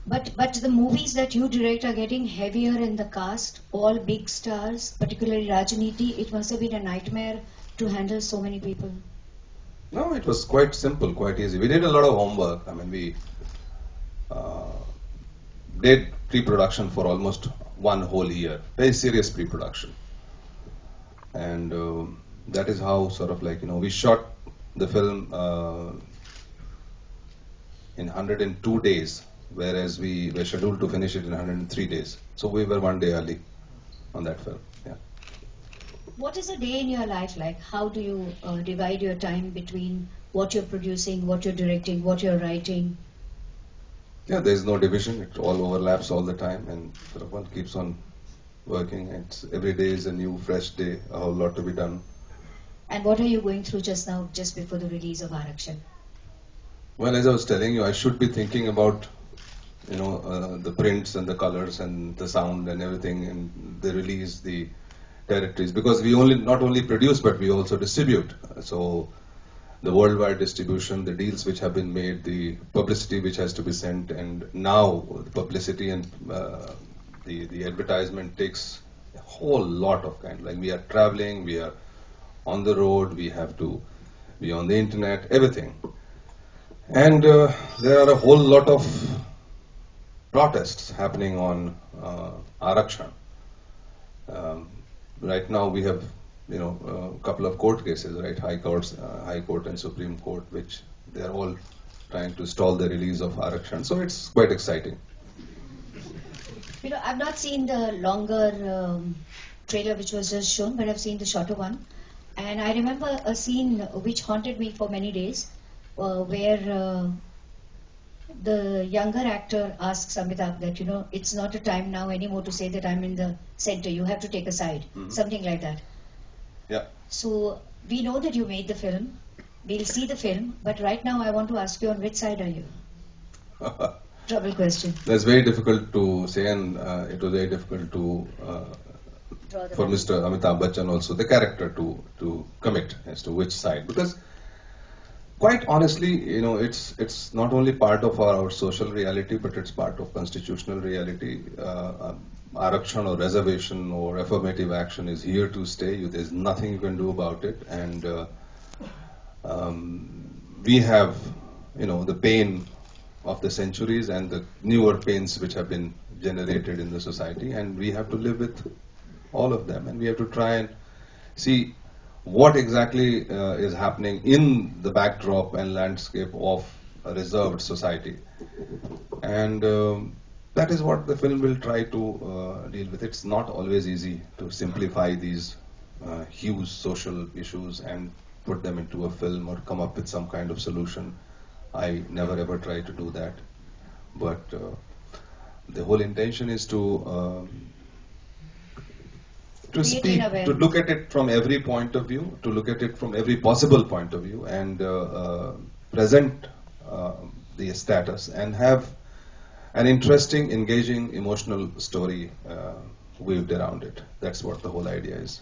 But the movies that you direct are getting heavier in the cast, all big stars, particularly Rajaniti. It must have been a nightmare to handle so many people. No, it was quite simple, quite easy. We did a lot of homework. I mean, we uh, did pre-production for almost one whole year, very serious pre-production. And that is how sort of like, we shot the film in 102 days, whereas we were scheduled to finish it in 103 days. So we were one day early on that film. Yeah. What is a day in your life like? How do you divide your time between what you're producing, what you're directing, what you're writing? Yeah, there's no division. It all overlaps all the time, and sort of one keeps on working. Every day is a new, fresh day, a whole lot to be done. And what are you going through just now, just before the release of Aarakshan? Well, as I was telling you, I should be thinking about, the prints and the colors and the sound and everything, and the release, the territories, because we not only produce but we also distribute. So the worldwide distribution, the deals which have been made, the publicity which has to be sent, and now the publicity and the advertisement takes a whole lot of kind. Like, we are traveling, we are on the road, we have to be on the internet, everything. And there are a whole lot of protests happening on Aarakshan. Right now we have, a couple of court cases, right? High Court and Supreme Court, which they are all trying to stall the release of Aarakshan. So it's quite exciting. I've not seen the longer trailer which was just shown, but I've seen the shorter one. And I remember a scene which haunted me for many days, where the younger actor asks Amitabh that, it's not a time now anymore to say that I'm in the center, you have to take a side, something like that. Yeah. So we know that you made the film, we'll see the film, but right now I want to ask you, on which side are you? Trouble question. That's very difficult to say, and it was very difficult to for Mr. Amitabh Bachchan also, the character, to commit as to which side, because quite honestly, it's not only part of our social reality, but it's part of constitutional reality. Aarakshan or reservation or affirmative action is here to stay. There's nothing you can do about it, and we have, the pain of the centuries and the newer pains which have been generated in the society, and we have to live with all of them, and we have to try and see what exactly is happening in the backdrop and landscape of a reserved society. And that is what the film will try to deal with. It's not always easy to simplify these huge social issues and put them into a film or come up with some kind of solution. I never ever try to do that. But the whole intention is to speak, to look at it from every point of view, to look at it from every possible point of view, and present the status and have an interesting, engaging, emotional story weaved around it. That's what the whole idea is.